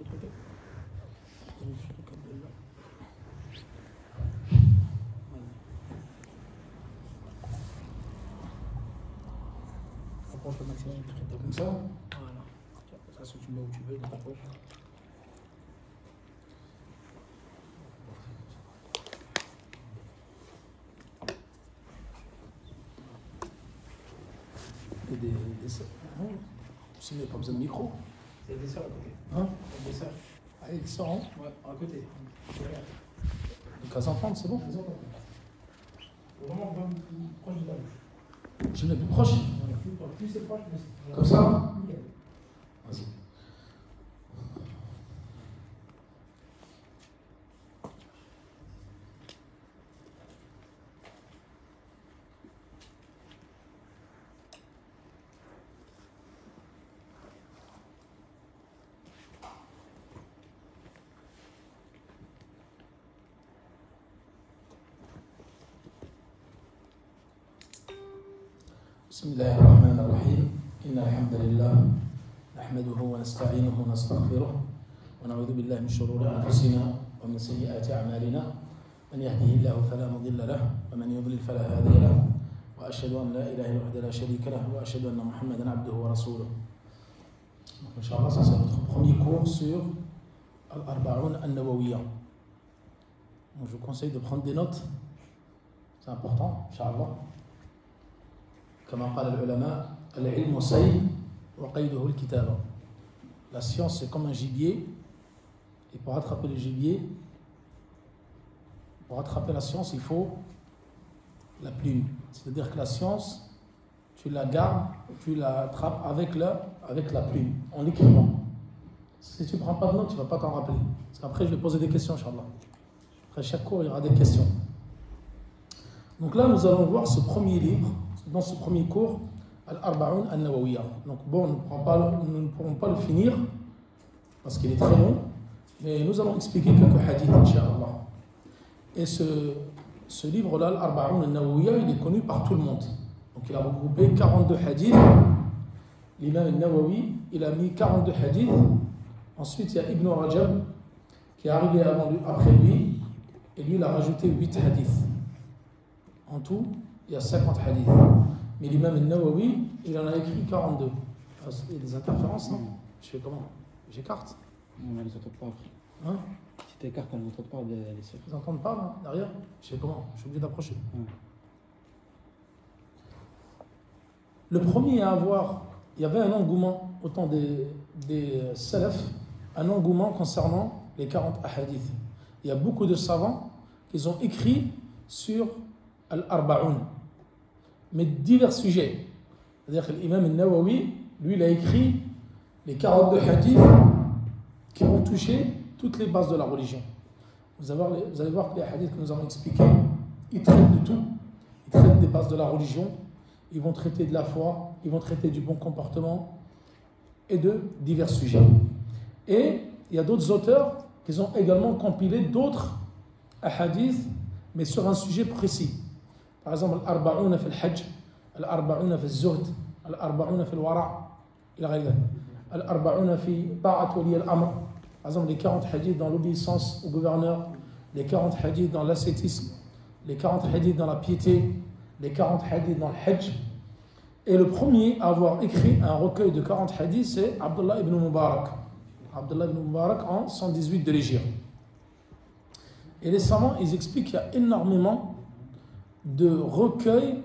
l'autre côté. Approche le maximum du traité. Comme ça? Voilà. Ça, si tu mets où tu veux, dans ta poche. Et des sinon, il n'y a pas besoin de micro. C'est des dessert à côté. Hein? Des dessert. Ah, il sort, hein? Ouais, à côté. Donc à s'entendre, c'est bon? Faut vraiment proche de la bouche. Je me mets plus proche. Plus c'est proche, plus c'est. Comme ça? Nickel. Vas-y. بسم الله الرحمن الرحيم إن الحمد لله نحمده ونستعينه ونستغفره ونعوذ بالله من شرور أنفسنا ومن سيئات أعمالنا من يهده الله فلا مضل له ومن يضلل فلا هادي له وأشهد أن لا إله إلا وحده لا شريك له وأشهد أن محمدا عبده ورسوله. Donc, Inch'Allah, ça c'est notre premier cours sur Al-Arba'un An-Nawawiyya. Donc, je vous conseille de prendre des notes, c'est important, Inch'Allah. كما قال العلماء العلم سيل وقيده الكتابة. La science c'est comme un gibier et pour attraper le gibier, pour attraper la science il faut la plume. C'est-à-dire que la science tu la gardes, tu l'attrapes avec la plume, en l'écrivant. Si tu ne prends pas de notes tu ne vas pas t'en rappeler. Parce qu'après je vais poser des questions Inch'Allah. Après chaque cours il y aura des questions. Donc là nous allons voir ce premier livre. Dans ce premier cours, Al-Arba'un An-Nawawiyya. Donc bon, nous ne pourrons pas le finir parce qu'il est très long, mais nous allons expliquer quelques hadiths, Inch'Allah. Et ce livre-là, Al-Arba'un An-Nawawiyya, il est connu par tout le monde. Donc il a regroupé 42 hadiths. L'imam Al-Nawawi, il a mis 42 hadiths. Ensuite, il y a Ibn Rajab qui est arrivé après lui, et lui, il a rajouté 8 hadiths. En tout, il y a 50 hadiths. Mais l'imam al-Nawawi, il en a écrit 42. Il y a des interférences, non? Je fais comment? J'écarte? Non, elles n'entendent pas après. Hein? Si tu écartes, elles n'entendent pas les sœurs. Ils n'entendent pas, là, derrière? Je fais comment? Je suis obligé d'approcher. Le premier à avoir, il y avait un engouement, au temps des salafs, un engouement concernant les 40 hadiths. Il y a beaucoup de savants qui ont écrit sur Al-Arba'un, mais divers sujets. C'est-à-dire que l'imam al-Nawawi, lui, il a écrit les 42 hadiths qui vont toucher toutes les bases de la religion. Vous allez voir que les hadiths que nous avons expliqués, ils traitent de tout. Ils traitent des bases de la religion, ils vont traiter de la foi, ils vont traiter du bon comportement et de divers sujets. Et il y a d'autres auteurs qui ont également compilé d'autres hadiths, mais sur un sujet précis. Par exemple, Al-Arba'un fi al-Hajj, Al-Arba'un fi al-Zuhd, Al-Arba'un fi al-Wara', Al-Arba'un fi Ta'at Wali al-Amr. Par exemple, les 40 hadiths dans l'obéissance au gouverneur, les 40 hadiths dans l'ascétisme, les 40 hadiths dans la piété, les 40 hadiths dans le Hajj. Et le premier à avoir écrit un recueil de 40 hadiths, c'est Abdullah ibn Mubarak. Abdullah ibn Mubarak en 118 de l'Hégire. Et les savants, ils expliquent qu'il y a énormément de recueils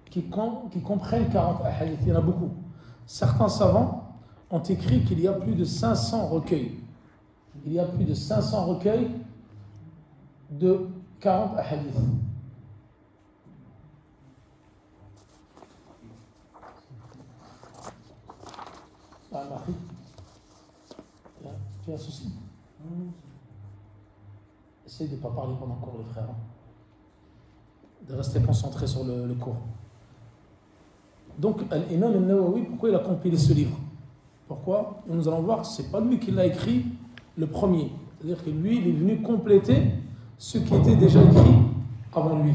qui comprennent 40 hadiths. Il y en a beaucoup. Certains savants ont écrit qu'il y a plus de 500 recueils. Il y a plus de 500 recueils de 40 hadiths. Ah, Marie, tu as un souci? Essaye de ne pas parler pendant le cours, les frères. De rester concentré sur le cours. Donc, l'imam al-Nawawi, pourquoi il a compilé ce livre? Pourquoi? Et nous allons voir que ce n'est pas lui qui l'a écrit le premier. C'est-à-dire que lui, il est venu compléter ce qui était déjà écrit avant lui.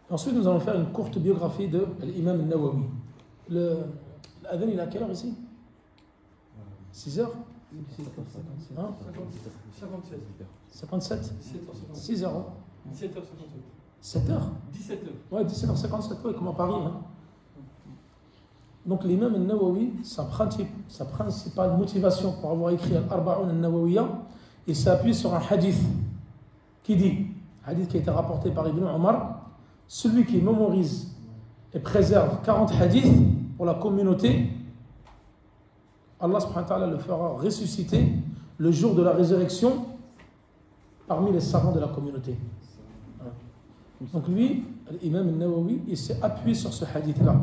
Ensuite, nous allons faire une courte biographie de l'imam al-Nawawi. L'adhan, il est à quelle heure ici? 6 heures? Hein 57. 57 17h57. 6 heures. 17h57. 7 heures 17h. Ouais, 17h57, ouais, comme à Paris. Hein. Donc l'imam al-Nawawi, sa principale motivation pour avoir écrit Al-Arba'un al-Nawawiyya, il s'appuie sur un hadith qui dit, hadith qui a été rapporté par Ibn Omar, celui qui mémorise et préserve 40 hadiths pour la communauté, Allah subhanahu wa ta'ala le fera ressusciter le jour de la résurrection parmi les savants de la communauté. Donc lui, l'imam al-Nawawi, il s'est appuyé sur ce hadith-là.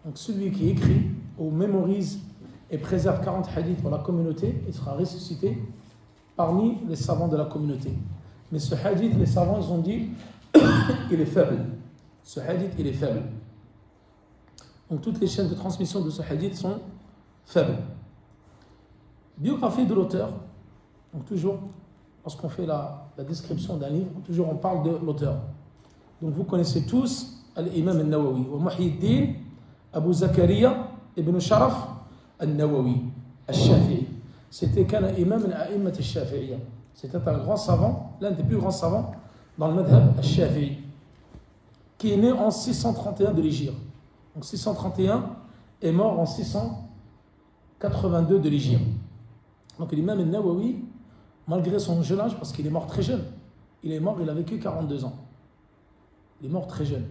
Donc celui qui écrit ou mémorise et préserve 40 hadiths pour la communauté, il sera ressuscité parmi les savants de la communauté. Mais ce hadith, les savants, ils ont dit, il est faible. Ce hadith, il est faible. Donc toutes les chaînes de transmission de ce hadith sont faibles. Biographie de l'auteur. Donc toujours, lorsqu'on fait la description d'un livre, toujours on parle de l'auteur. Donc vous connaissez tous l'imam al-Nawawi. Wa Muhyiddin Abu Zakaria ibn Sharaf al-Nawawi al-Shafi'i. C'était qu'un imam min a'immat al-Shafi'iyya. C'était un grand savant, l'un des plus grands savants dans le madhab al-Shafi'i, qui est né en 631 de l'Hégire. Donc 631 est mort en 682 de l'Hégire. Donc l'imam al-Nawawi, malgré son jeune âge, parce qu'il est mort très jeune, il est mort, il a vécu 42 ans. Il est mort très jeune.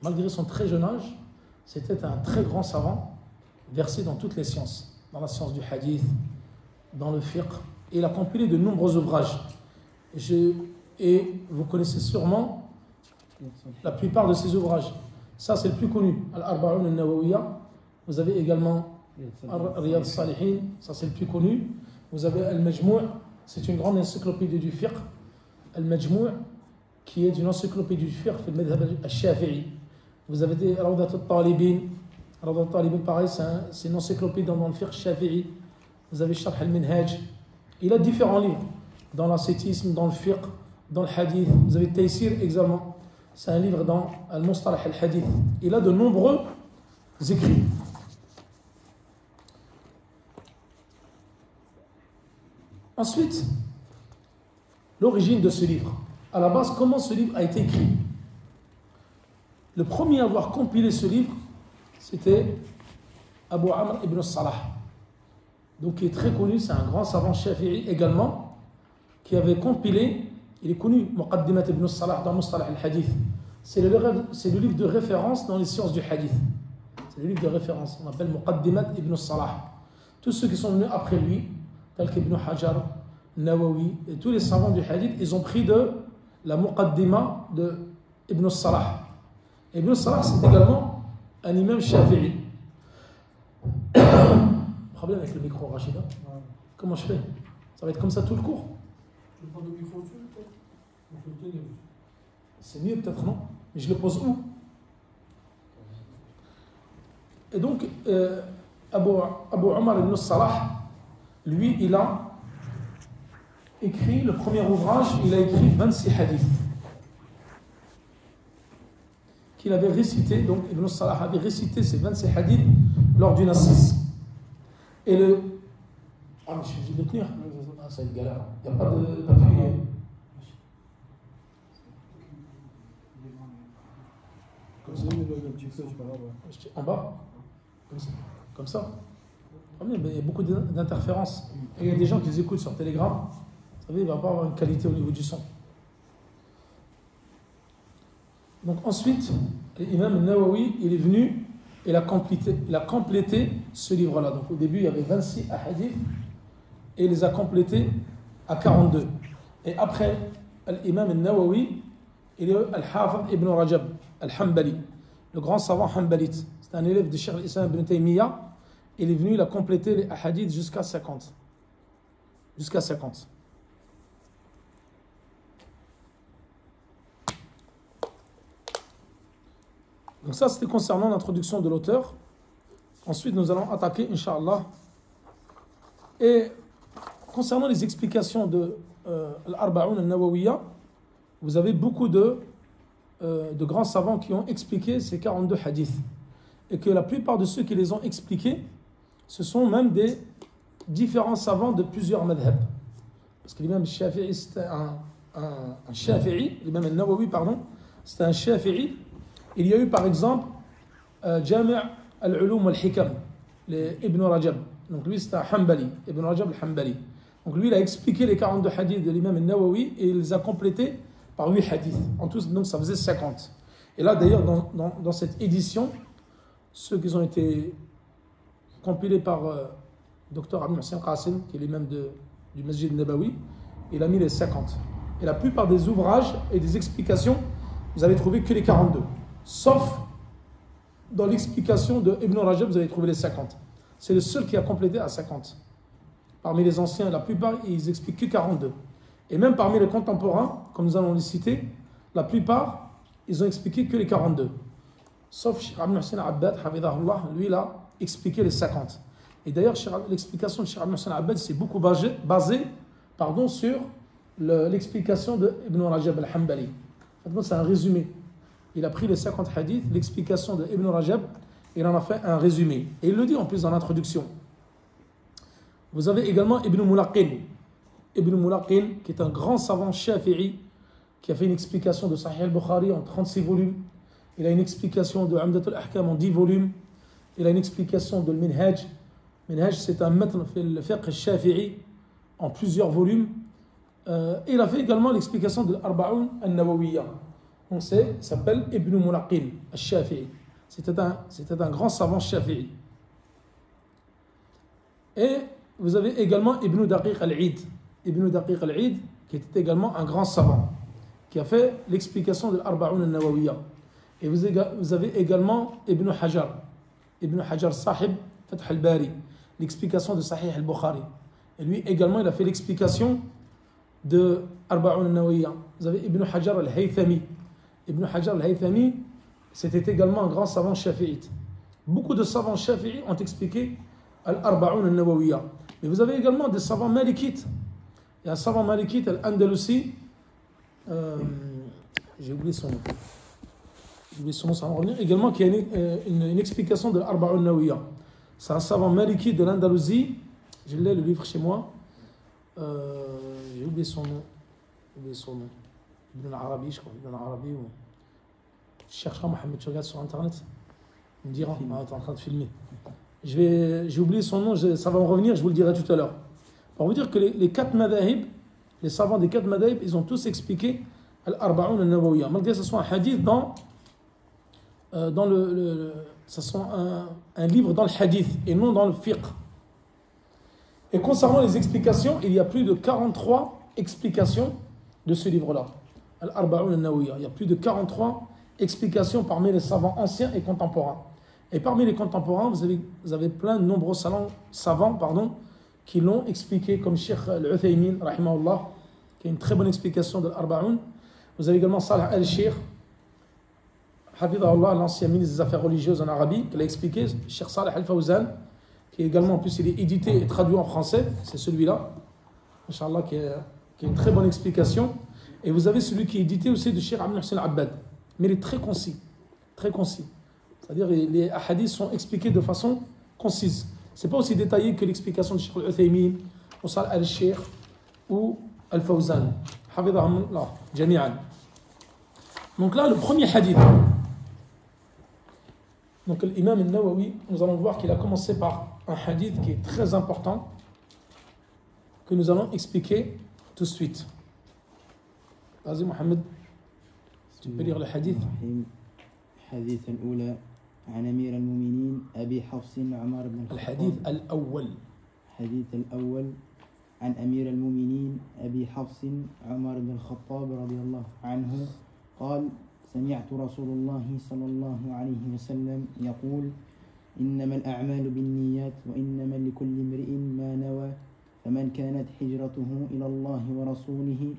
Malgré son très jeune âge, c'était un très grand savant, versé dans toutes les sciences, dans la science du hadith, dans le fiqh, et il a compilé de nombreux ouvrages. Et vous connaissez sûrement la plupart de ces ouvrages. Ça, c'est le plus connu, Al-Arba'un al-Nawawiyya. Vous avez également Riyad al-Salihin, ça c'est le plus connu. Vous avez Al-Majmou', c'est une grande encyclopédie du fiqh. Al-Majmou', qui est une encyclopédie du fiqh, fait le madhab al-Shafi'i. Vous avez des Rawdat al-Talibin. Rawdat al-Talibin, pareil, c'est une encyclopédie dans le fiqh Shafi'i. Vous avez Sharh al-Minhaj. Il a différents livres dans l'ascétisme, dans le fiqh, dans le hadith. Vous avez Taysir également. C'est un livre dans Al-Mustalah al-Hadith. Il a de nombreux écrits. Ensuite, l'origine de ce livre. À la base, comment ce livre a été écrit? Le premier à avoir compilé ce livre, c'était Abu Amr ibn Salah. Donc, qui est très connu, c'est un grand savant shafi'i également, qui avait compilé, il est connu, Muqaddimat ibn Salah dans Mustalah al-Hadith. C'est le livre de référence dans les sciences du hadith. C'est le livre de référence, on appelle Muqaddimat ibn Salah. Tous ceux qui sont venus après lui, tels qu'Ibn Hajar, Nawawi, et tous les savants du hadith, ils ont pris de la Muqaddima de Ibn Salah. Ibn Salah, c'est également un imam shafi'i. Problème avec le micro, Rachida. Comment je fais? Ça va être comme ça tout le cours? Tu prends le micro dessus, peut-être? On peut le tenir. C'est mieux peut-être, non? Mais je le pose où? Et donc, Abu Omar ibn Salah, lui, il a écrit le premier ouvrage, il a écrit 26 hadiths qu'il avait récité. Donc Ibn Salah avait récité ces 26 hadiths lors d'une assise. Et le... Ah, mais je suis obligé de tenir. Ah, c'est une galère. Il n'y a pas d'appui. Comme ça. En bas? Comme ça. Comme ça. Ah, mais il y a beaucoup d'interférences. Et il y a des gens qui les écoutent sur Telegram. Vous savez, il ne va pas avoir une qualité au niveau du son. Donc ensuite, l'imam al-Nawawi, il est venu, il a complété ce livre-là. Donc au début, il y avait 26 hadiths et il les a complétés à 42. Et après l'imam al-Nawawi, il est al-Hafid ibn Rajab al-Hanbali, le grand savant hanbalite. C'est un élève de Cheikh al-Islam ibn Taymiyyah. Il est venu, il a complété les hadiths jusqu'à 50. Jusqu'à 50. Donc ça, c'était concernant l'introduction de l'auteur. Ensuite, nous allons attaquer, Inch'Allah. Et concernant les explications de l'Arba'un al-Nawawiyya, vous avez beaucoup de grands savants qui ont expliqué ces 42 hadiths. Et que la plupart de ceux qui les ont expliqués, ce sont même des différents savants de plusieurs madhab. Parce que l'imam Shafi'i, c'était un Shafi'i, l'imam al-Nawawi, pardon, c'était un Shafi'i. Il y a eu par exemple Jami' al-Ulum wal-Hikam, Ibn Rajab. Donc lui, c'était un Hanbali, Ibn Rajab al-Hanbali. Donc lui, il a expliqué les 42 hadiths de l'imam al-Nawawi et il les a complétés par 8 hadiths. En tout, donc ça faisait 50. Et là, d'ailleurs, dans cette édition, ceux qui ont été compilés par Dr Abdel Mohsen Qassim, qui est l'imam du Masjid Nabawi, il a mis les 50. Et la plupart des ouvrages et des explications, vous allez trouver que les 42. Sauf dans l'explication de Ibn Rajab, vous allez trouver les 50. C'est le seul qui a complété à 50. Parmi les anciens, la plupart, ils expliquent que 42. Et même parmi les contemporains, comme nous allons les citer, la plupart, ils ont expliqué que les 42. Sauf Cheikh Abdel Mohsen Abbad, Hafidahullah, lui, il a expliqué les 50. Et d'ailleurs, l'explication de Cheikh Abdel Mohsen Abbad, c'est beaucoup basé sur l'explication de Ibn Rajab al-Hanbali. C'est un résumé. Il a pris les 50 hadiths, l'explication de Ibn Rajab, et il en a fait un résumé. Et il le dit en plus dans l'introduction. Vous avez également Ibn Mulaqin. Ibn Mulaqin, qui est un grand savant shafi'i, qui a fait une explication de Sahih al-Bukhari en 36 volumes. Il a une explication de Umdat al-Ahkam en 10 volumes. Il a une explication de Minhaj. Minhaj, c'est un matn fi al-fiqh al-shafi'i en plusieurs volumes. Et il a fait également l'explication de l'Arba'un al-Nawawiyya. Donc il s'appelle Ibn Mulaqin al-Shafi'i. C'était un grand savant shafi'i. Et vous avez également Ibn Daqiq al-Eid. Ibn Daqiq al-Eid, qui était également un grand savant, qui a fait l'explication de l'Arba'un al-Nawawiyya. Et vous avez également Ibn Hajar. Ibn Hajar Sahib Fath al-Bari, l'explication de Sahih al-Bukhari. Et lui également, il a fait l'explication de Arba'un al-Nawawiyya. Vous avez Ibn Hajar al-Haythami. Ibn Hajar al-Haythami, c'était également un grand savant shafi'ite. Beaucoup de savants shafi'ites ont expliqué Al-Arba'un al-Nawawiyya. Mais vous avez également des savants malikites. Il y a un savant malikite, Al-Andalusi, j'ai oublié son nom. Ça va revenir. Également, qui a une explication de l'Arba'un al-Nawawiyya. C'est un savant malikite de l'Andalousie. Je l'ai, le livre chez moi. J'ai oublié son nom. Ibn al-Arabi, je crois. Ibn al-Arabi. Ou... Je chercherai Mohamed, tu regardes sur Internet. Il me dira, tu es en train de filmer. J'ai oublié son nom, ça va me revenir, je vous le dirai tout à l'heure. Pour vous dire que les 4 madahib, les savants des 4 madahib, ils ont tous expliqué Al-Arba'un al-Nawawiyya. Malgré que ce soit un hadith ça soit un livre dans le hadith et non dans le fiqh. Et concernant les explications, il y a plus de 43 explications de ce livre-là. Al-Arba'un al-Nawawiyya. Il y a plus de 43 explications parmi les savants anciens et contemporains. Et parmi les contemporains, vous avez plein de nombreux savants qui l'ont expliqué, comme Cheikh Al-Uthaymin, rahimahullah, qui a une très bonne explication de l'Arba'un. Vous avez également Salah al-Sheikh, Hafidahullah, l'ancien ministre des Affaires religieuses en Arabie, qui l'a expliqué, Cheikh Salih al-Fawzan, qui est également, en plus, il est édité et traduit en français, c'est celui-là, Inch'Allah, qui a une très bonne explication. Et vous avez celui qui est édité aussi de Cheikh Abdel Mohsen Abbad, mais il est très concis, très concis. C'est-à-dire les hadiths sont expliqués de façon concise. Ce n'est pas aussi détaillé que l'explication de Cheikh Al-Uthaymin, ou Salih al-Sheikh, ou Al-Fawzan. Hafidahumullah, jami'an. Donc là, le premier hadith. Donc l'imam al-Nawawi, nous allons voir qu'il a commencé par un hadith qui est très important, que nous allons expliquer tout de suite. Vas-y Mohamed, tu peux lire le hadith. الحديث الأولى عن أمير المؤمنين أبي حفص عمر بن الخطاب. الحديث الأول. الحديث الأول عن أمير المؤمنين أبي حفص عمر بن الخطاب رضي الله عنه قال: سمعت رسول الله صلى الله عليه وسلم يقول: إنما الأعمال بالنيات وإنما لكل امرئ ما نوى فمن كانت حجرته إلى الله ورسوله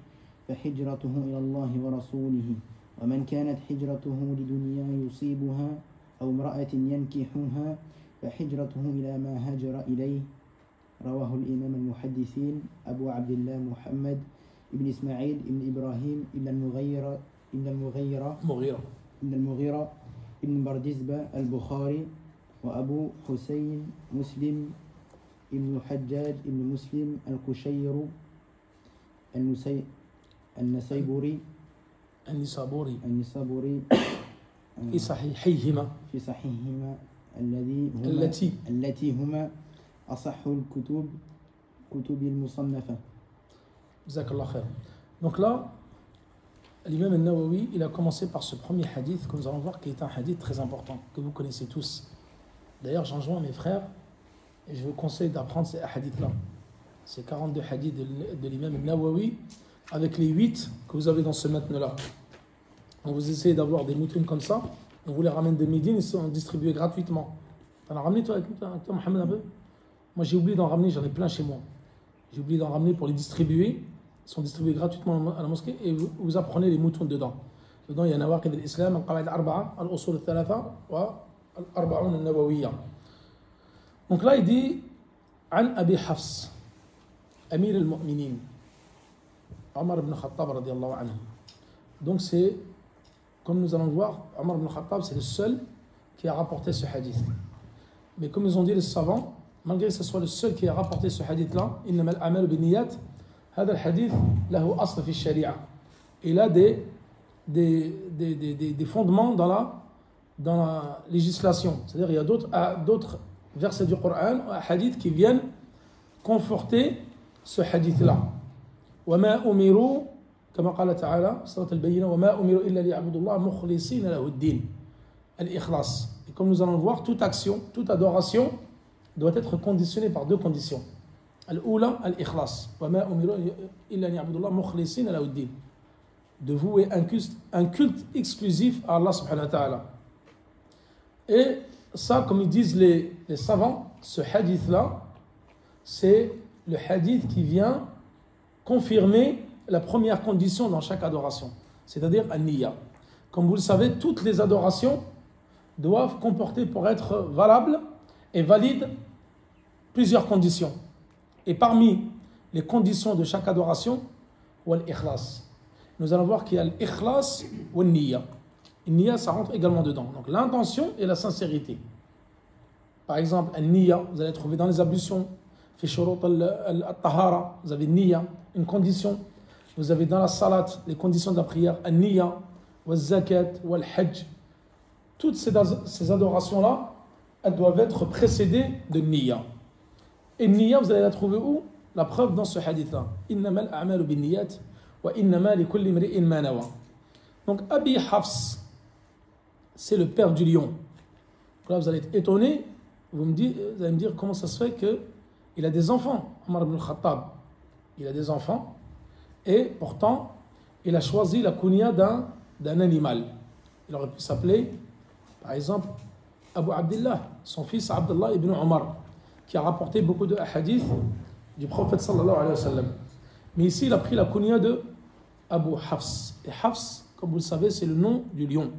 فحجرته إلى الله ورسوله ومن كانت حجرته لدنيا يصيبها أو امرأة ينكحها فحجرته إلى ما هاجر إليه. رواه الإمام المحدثين أبو عبد الله محمد ابن إسماعيل ابن إبراهيم ابن المغيرة ابن بردزبة البخاري وأبو حسين مسلم ابن الحجاج ابن مسلم القشير النسيبوري النسابوري في صحيحيهما التي هما أصح كتب المصنفة. جزاك الله خير. Donc là, l'imam al-Nawawi, il a commencé par ce premier hadith que nous allons voir qui est un hadith très important, que vous connaissez tous. D'ailleurs, j'enjoins mes frères, et je vous conseille d'apprendre ces hadiths-là. Ces 42 hadiths de l'imam al-Nawawi, avec les 8 que vous avez dans ce matn-là. Donc vous essayez d'avoir des moutons comme ça, on vous les ramène de Médine, ils sont distribués gratuitement. T'en as ramené toi avec toi, Mohamed, un peu? Moi j'ai oublié d'en ramener, j'en ai plein chez moi. J'ai oublié d'en ramener pour les distribuer. Ils sont distribués gratuitement à la mosquée et vous apprenez les moutons dedans. Dedans il y a Nawaqid al-Islam, al-Qawaid al-Arba'a, al-Usul al-Thalatha, al-Arba'un al-Nawawiyya. Donc là il dit An Abi Hafs, Amir al-Mu'minin, Omar ibn Khattab radiyallahu anhu. Donc c'est, comme nous allons le voir, Omar ibn Khattab c'est le seul qui a rapporté ce hadith. Mais comme ils ont dit les savants, malgré que ce soit le seul qui a rapporté ce hadith-là, إنما الأعمال بالنيات, هذا الحديث له أصل في الشريعة. Il a des fondements dans la législation. C'est-à-dire il y a d'autres versets du Coran, hadiths qui viennent conforter ce hadith-là. وما أمروا كما قال تعالى سورة البينة وما أمروا إلا ليعبدوا الله مخلصين له الدين الإخلاص. Et comme nous allons le voir, toute action, toute adoration doit être conditionnée par deux conditions. Al-Oula, al-Ikhlas. وما أمروا إلا ليعبدوا الله مخلصين له الدين. De vouer un culte exclusif à Allah subhanahu wa ta'ala. Et ça, comme ils disent les savants, ce hadith-là, c'est le hadith qui vient confirmer la première condition dans chaque adoration, c'est-à-dire an-niyya. Comme vous le savez, toutes les adorations doivent comporter, pour être valables et valides, plusieurs conditions. Et parmi les conditions de chaque adoration, wal-ikhlas. Nous allons voir qu'il y a l'ikhlas ou an-niyya. An-niyya, ça rentre également dedans. Donc l'intention et la sincérité. Par exemple, an-niyya, vous allez trouver dans les ablutions, fi shurut al-tahara, vous avez niyya, une condition. Vous avez dans la salat les conditions de la prière, an-niyya, wal-zakat, wal-hajj. Toutes ces adorations-là, elles doivent être précédées de niyya. Et niyya, vous allez la trouver où? La preuve dans ce hadith-là. Innama al-a'malu bin-niyyat wa innama li kulli imri'in ma nawa. Donc Abi Hafs, c'est le père du lion. Donc là, vous allez être étonné, vous allez me dire comment ça se fait qu'il a des enfants, Omar ibn al-Khattab. Il a des enfants. Et pourtant, il a choisi la kunya d'un animal. Il aurait pu s'appeler, par exemple, Abu Abdullah, son fils Abdullah ibn Omar, qui a rapporté beaucoup de hadiths du prophète sallallahu alayhi wa sallam. Mais ici, il a pris la kunya de Abu Hafs. Et Hafs, comme vous le savez, c'est le nom du lion.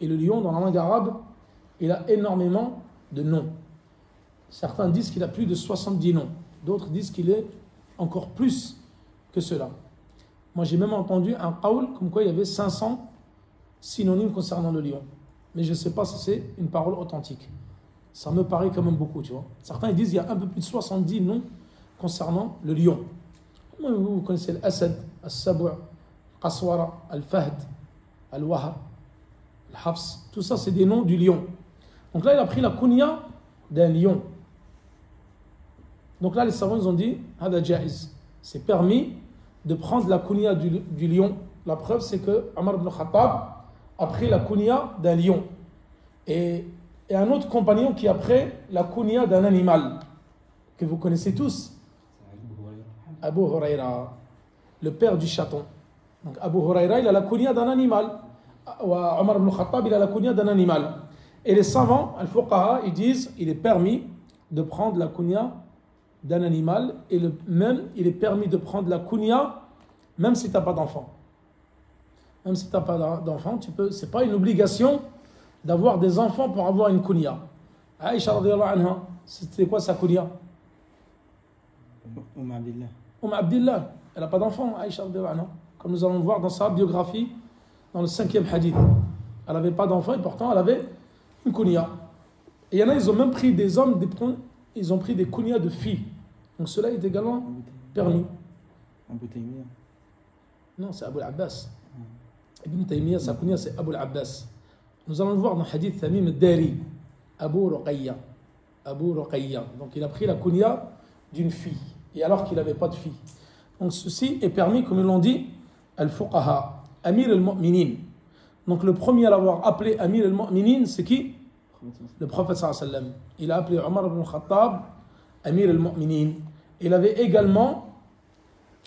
Et le lion, dans la langue arabe, il a énormément de noms. Certains disent qu'il a plus de 70 noms. D'autres disent qu'il est encore plus que cela. Moi, j'ai même entendu un qawl comme quoi il y avait 500 synonymes concernant le lion. Mais je ne sais pas si c'est une parole authentique. Ça me paraît quand même beaucoup, tu vois. Certains ils disent qu'il y a un peu plus de 70 noms concernant le lion. Vous connaissez l'Asad, Al-Sabu', Al-Qaswara, Al-Fahd, Al-Wahar, Al-Hafs. Tout ça, c'est des noms du lion. Donc là, il a pris la kunya d'un lion. Donc là, les savants ils ont dit hada jaiz. C'est permis de prendre la kunya du lion. La preuve, c'est que Omar ibn Khattab a pris la kunya d'un lion. Et un autre compagnon qui a pris la kunya d'un animal, que vous connaissez tous. Abu Huraira, le père du chaton. Donc Abu Huraira, il a la kunya d'un animal. Omar ibn Khattab, il a la kunya d'un animal. Et les savants, al-fuqaha, ils disent il est permis de prendre la kunya d'un animal, et même il est permis de prendre la kunya même si tu n'as pas d'enfant. Même si tu n'as pas d'enfant, c'est pas une obligation d'avoir des enfants pour avoir une kunya. Aïcha radiyallahu anha, c'était quoi sa kunya? Abdillah. Abdillah, elle n'a pas d'enfant, Aïcha radiyallahu anha. Comme nous allons le voir dans sa biographie, dans le 5e hadith. Elle n'avait pas d'enfant et pourtant elle avait une kunya. Et il y en a, ils ont même pris des hommes, ils ont pris des kunyas de filles. Donc cela est également permis. Abu Taymiyyah. Non, c'est Abu al-Abbas. Ibn Taymiyyah, sa kunya c'est Abu al-Abbas. Nous allons le voir dans le hadith Tamim al-Dari, Abu Ruqayya. Abu Ruqayya. Donc il a pris la kunya d'une fille, et alors qu'il n'avait pas de fille. Donc ceci est permis, comme ils l'ont dit, al-Fuqaha, Amir al-Mu'minin. Donc le premier à l'avoir appelé Amir al-Mu'minin, c'est qui? Le prophète sallallahu alayhi wa sallam. Il a appelé Omar ibn Khattab Amir al-Mu'minin. Il avait également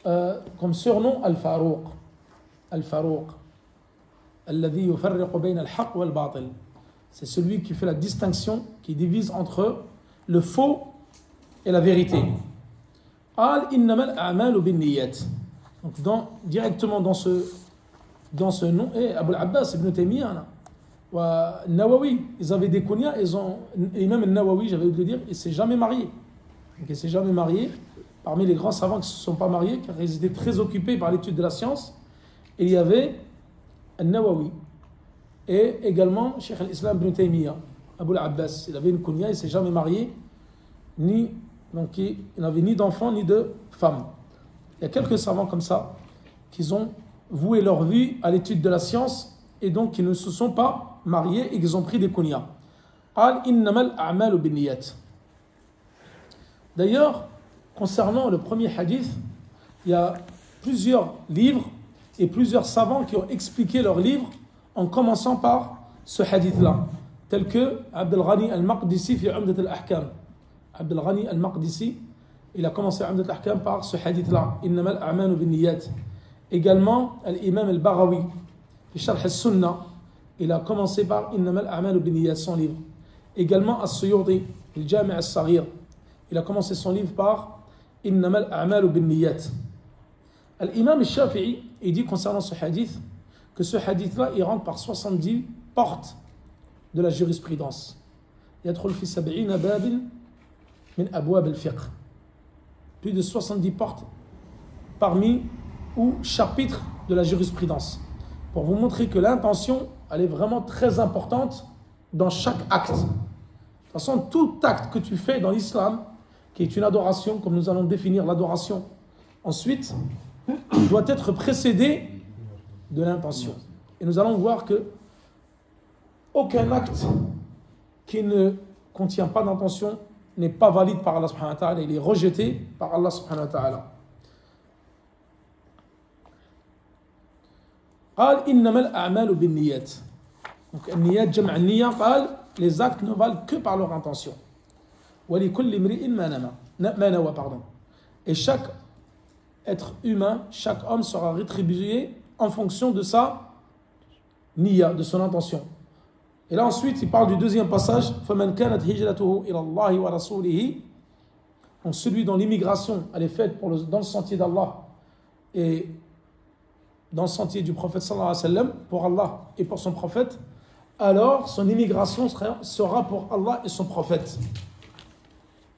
comme surnom Al-Farouq. Al-Farouq. Alladhi yufarriqu bayna al-haqq wal-batil. C'est celui qui fait la distinction, qui divise entre le faux et la vérité. Al innamal a'malu binniyat. Donc directement dans ce nom, et Abu al-Abbas ibn Taymiyyah, Nawawi, ils avaient des kunyas, et même Nawawi, j'avais oublié de le dire, il ne s'est jamais marié. Donc, il ne s'est jamais marié. Parmi les grands savants qui ne se sont pas mariés, car ils étaient très occupés par l'étude de la science, il y avait Nawawi et également Cheikh al-Islam ibn Taymiyyah, Abu al-Abbas. Il avait une kunya, il ne s'est jamais marié, donc il n'avait ni d'enfants ni de femmes. Il y a quelques savants comme ça qui ont voué leur vie à l'étude de la science et donc qui ne se sont pas mariés et qui ont pris des kunyas. Al innamal a'malu binniyat. D'ailleurs, concernant le premier hadith, il y a plusieurs livres et plusieurs savants qui ont expliqué leurs livres en commençant par ce hadith-là, tel que Abdel Ghani al-Maqdisi fi Umdat al-Ahkam. Abdel Ghani al-Maqdisi, il a commencé Umdat al-Ahkam par ce hadith-là, innamal a'malu binniyat. Également, l'imam al-Baghawi, fi Sharh al-Sunnah, il a commencé par innamal a'malu binniyat, son livre. Également, As-Suyuti, le Jami' al-Saghir, il a commencé son livre par innamal a'malu binniyat. L'imam al-Shafi'i, il dit concernant ce hadith que ce hadith-là, il rentre par 70 portes de la jurisprudence. Yadkhul fi 70 babin min abwab al-fiqh. Plus de 70 portes parmi ou chapitres de la jurisprudence. Pour vous montrer que l'intention, elle est vraiment très importante dans chaque acte. De toute façon, tout acte que tu fais dans l'islam, qui est une adoration, comme nous allons définir l'adoration ensuite, doit être précédé de l'intention. Et nous allons voir que aucun acte qui ne contient pas d'intention n'est pas valide par Allah subhanahu wa ta'ala, il est rejeté par Allah subhanahu wa ta'ala. قال إنما الأعمال بالنيات. Donc النيات جمع النية. قال les actes ne valent que par leur intention. ولكل امرئ ما نوى. Et chaque être humain, chaque homme sera rétribué en fonction de sa niya, de son intention. Et là ensuite, il parle du deuxième passage, فَمَنْ كَانَتْ هِجْرَتُهُ إِلَى اللَّهِ وَرَسُولِهِ. Donc celui dont l'immigration, elle est faite dans le sentier d'Allah et dans le sentier du prophète sallallahu alayhi wa sallam, pour Allah et pour son prophète, alors son immigration sera pour Allah et son prophète.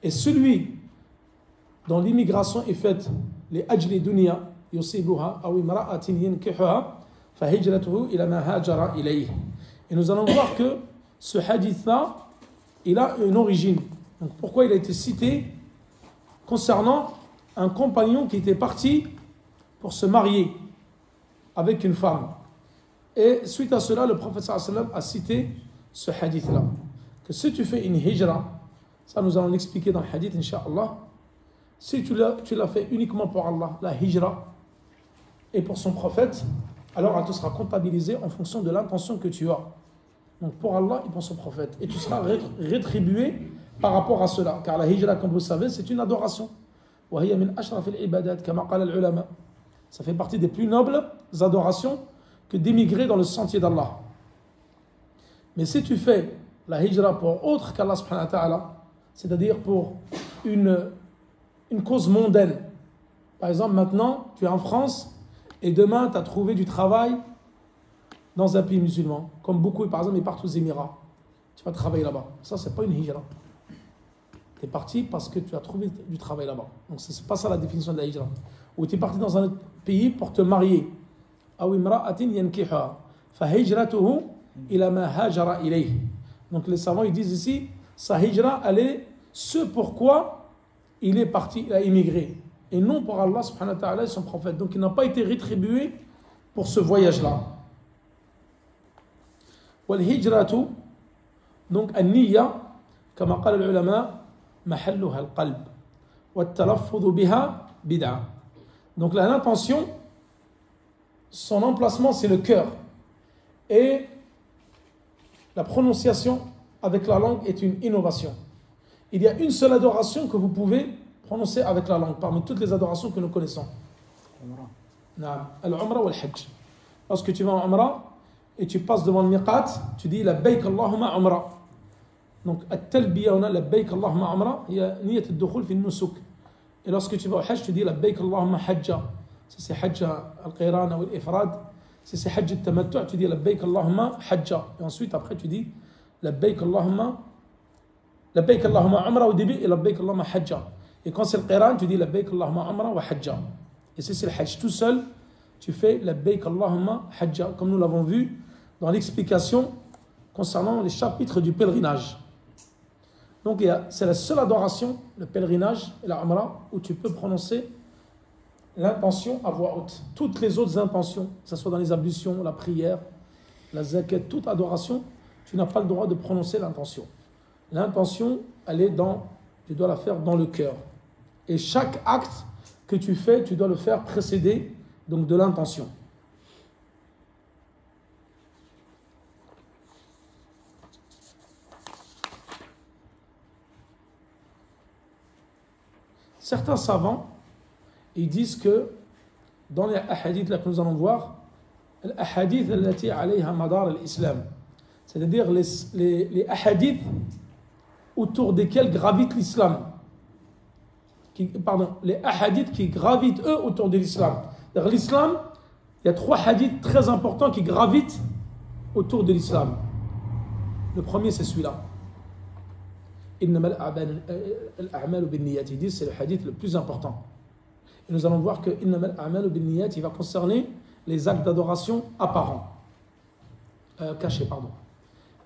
Et celui dont l'immigration est faite les ajli dunya yusibuha aw imra'atin yankihuha fa hijratuhu ila ma hajara ilayhi. Et nous allons voir que ce hadith-là, il a une origine. Donc pourquoi il a été cité concernant un compagnon qui était parti pour se marier avec une femme. Et suite à cela, le prophète sallallahu alayhi wa sallam a cité ce hadith-là. Que si tu fais une hijra, ça nous allons l'expliquer dans le hadith, incha'Allah. Si tu l'as fait uniquement pour Allah, la hijra, et pour son prophète, alors elle te sera comptabilisée en fonction de l'intention que tu as. Donc pour Allah et pour son prophète. Et tu seras rétribué par rapport à cela. Car la hijra, comme vous savez, c'est une adoration. وهي من أشرف العبادات كما قال العلماء. Ça fait partie des plus nobles adorations que d'émigrer dans le sentier d'Allah. Mais si tu fais la hijra pour autre qu'Allah subhanahu wa ta'ala, c'est-à-dire pour une cause mondaine. Par exemple, maintenant, tu es en France et demain, tu as trouvé du travail dans un pays musulman. Comme beaucoup, par exemple, ils partent aux Émirats. Tu vas travailler là-bas. Ça, c'est pas une hijra. Tu es parti parce que tu as trouvé du travail là-bas. Donc, ce n'est pas ça la définition de la hijra. Ou tu es parti dans un autre pays pour te marier. أو امرأة ينكحها فهجرته إلى ما هاجر إليه. Donc les savants ils disent ici sa hijra elle est ce pourquoi il est parti, il a immigré, et non pour Allah subhanahu wa ta'ala et son prophète. Donc il n'a pas été rétribué pour ce voyage-là. والهجرة donc النية كما قال العلماء محلها القلب والتلفظ بها بدعة. Donc l'intention, son emplacement c'est le cœur, et la prononciation avec la langue est une innovation. Il y a une seule adoration que vous pouvez prononcer avec la langue parmi toutes les adorations que nous connaissons. Al-Umrah ou al-Hajj. Lorsque tu vas en Umrah et tu passes devant le miqat, tu dis Labbaik Allahumma Umrah. Donc, at-talbiya huna Labbaik Allahumma Umrah, il y a niyat al-dukhul fi al-nusuk. Et lorsque tu vas au Hajj, tu dis Labbaik Allahumma Hajja. Si c'est Hajj al-Qiran ou al-Ifrad, si c'est Hajj al-Tamattu', tu dis Labbaik Allahumma Hajja. Et ensuite, après, tu dis Labbaik Allahumma Umrah au début et Labbaik Allahumma Hajja. Et quand c'est le Qiran, tu dis Labbaik Allahumma Umrah wa Hajja. Et si c'est le Hajj tout seul, tu fais Labbaik Allahumma Hajja, comme nous l'avons vu dans l'explication concernant les chapitres du pèlerinage. Donc c'est la seule adoration, le pèlerinage et la Umrah, où tu peux prononcer l'intention à voix haute. Toutes les autres intentions, que ce soit dans les ablutions, la prière, la zakat, toute adoration, tu n'as pas le droit de prononcer l'intention. L'intention, tu dois la faire dans le cœur. Et chaque acte que tu fais, tu dois le faire précéder donc de l'intention. Certains savants, ils disent que dans les ahadiths là que nous allons voir, les ahadiths allati alayha madar al-islam, c'est-à-dire les ahadiths autour desquels gravite l'islam, les hadiths qui gravitent eux autour de l'islam. Dans l'islam, il y a 3 hadiths très importants qui gravitent autour de l'islam. Le premier, c'est celui-là. Innama al-a'malu bin-niyyat, il dit c'est le hadith le plus important. Et nous allons voir que Innama al-a'malu bin-niyyat, il va concerner les actes d'adoration apparents, cachés, pardon.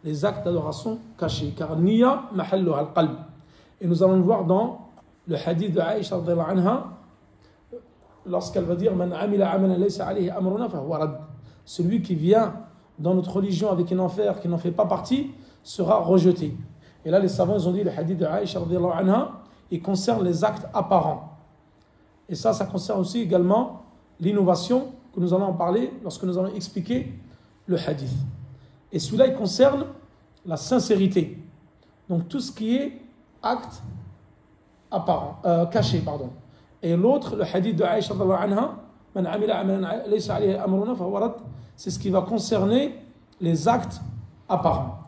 Les actes d'adoration cachés, car niyya mahalluha al-qalb. Et nous allons le voir dans le hadith de Aïcha radhiyallahu anha, lorsqu'elle va dire Man amila amalan laysa alayhi amruna fa huwa rad. Celui qui vient dans notre religion avec un enfer qui n'en fait pas partie sera rejeté. Et là les savants ils ont dit le hadith de Aïcha radhiyallahu anha, il concerne les actes apparents. Et ça concerne aussi également l'innovation que nous allons en parler lorsque nous allons expliquer le hadith. Et celui-là il concerne la sincérité. Donc tout ce qui est acte apparent, caché, pardon. Et l'autre, le hadith de Aïcha radhiyallahu anha, Man amila amalan laysa alayhi amruna fa huwa rad, c'est ce qui va concerner les actes apparents.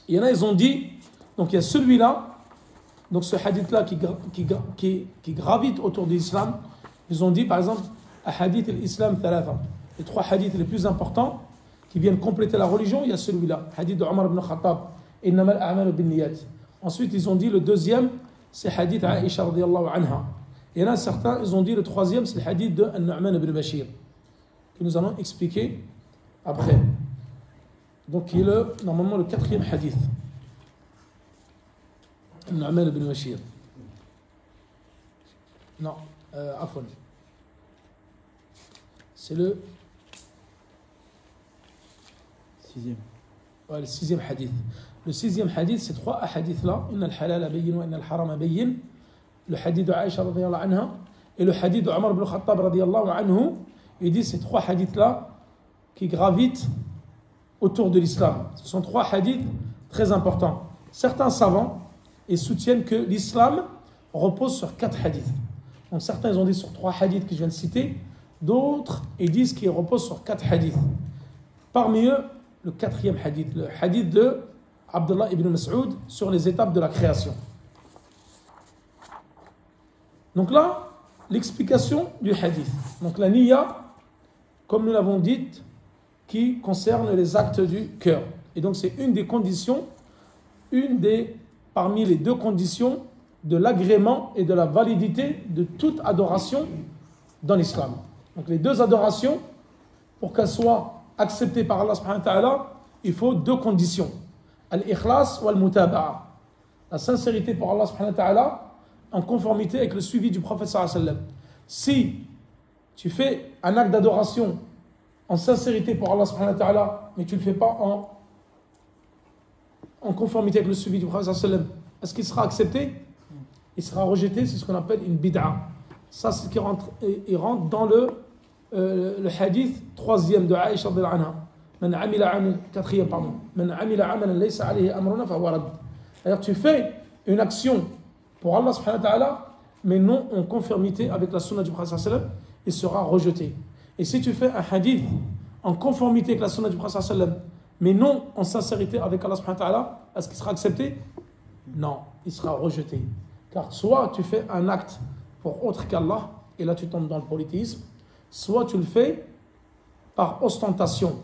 Il y en a, ils ont dit, donc il y a celui-là, donc ce hadith-là qui gravite autour de l'islam, ils ont dit par exemple, hadith al-islam thalatha, les 3 hadiths les plus importants qui viennent compléter la religion, il y a celui-là, hadith de Omar ibn Khattab, Innama al-a'malu bin-niyyat. Ensuite, ils ont dit le deuxième, c'est hadith Aïcha radhiyallahu anha. Il y en a certains, ils ont dit le troisième, c'est le hadith de An-Nu'man ibn Bashir, que nous allons expliquer après. Donc, qui est normalement le 4e hadith. An-Nu'man ibn Bashir. Non, afwan. C'est le 6e. Ouais, le 6e hadith. Le 6e hadith, ces 3 hadiths là, Inna al-halala bayyin wa inna al-harama bayyin, le hadith de Aïcha radhiyallahu anha et le hadith de Omar ibn Khattab radhiyallahu anhu, il dit ces 3 hadiths là qui gravitent autour de l'islam. Ce sont 3 hadiths très importants. Certains savants ils soutiennent que l'islam repose sur 4 hadiths. Donc certains ils ont dit sur 3 hadiths que je viens de citer, d'autres ils disent qu'il repose sur 4 hadiths. Parmi eux, le 4e hadith, le hadith de Abdullah ibn Mas'ud sur les étapes de la création. Donc là, l'explication du hadith. Donc la niyya, comme nous l'avons dit, qui concerne les actes du cœur. Et donc c'est une des conditions, parmi les 2 conditions de l'agrément et de la validité de toute adoration dans l'islam. Donc les 2 adorations, pour qu'elles soient acceptées par Allah subhanahu wa ta'ala, il faut 2 conditions. Al-ikhlas ou al-mutaba'a. La sincérité pour Allah subhanahu wa ta'ala en conformité avec le suivi du prophète sallallahu alayhi wa sallam. Si tu fais un acte d'adoration en sincérité pour Allah subhanahu wa ta'ala, mais tu ne le fais pas en conformité avec le suivi du prophète sallallahu alayhi wa sallam, est-ce qu'il sera accepté? Il sera rejeté, c'est ce qu'on appelle une bid'a. Ça, c'est ce qui rentre dans le hadith 3e de Aïcha radhiyallahu anha. Man amila amal, 4e, pardon. Man amila amalan laysa alayhi amruna fa huwa radd. C'est-à-dire, tu fais une action pour Allah subhanahu wa ta'ala, mais non en conformité avec la sunna du prophète sallallahu alayhi wa sallam, il sera rejeté. Et si tu fais un hadith en conformité avec la sunna du prophète sallallahu alayhi wa sallam, mais non en sincérité avec Allah subhanahu wa ta'ala, est-ce qu'il sera accepté? Non, il sera rejeté. Car soit tu fais un acte pour autre qu'Allah, et là tu tombes dans le polythéisme, soit tu le fais par ostentation,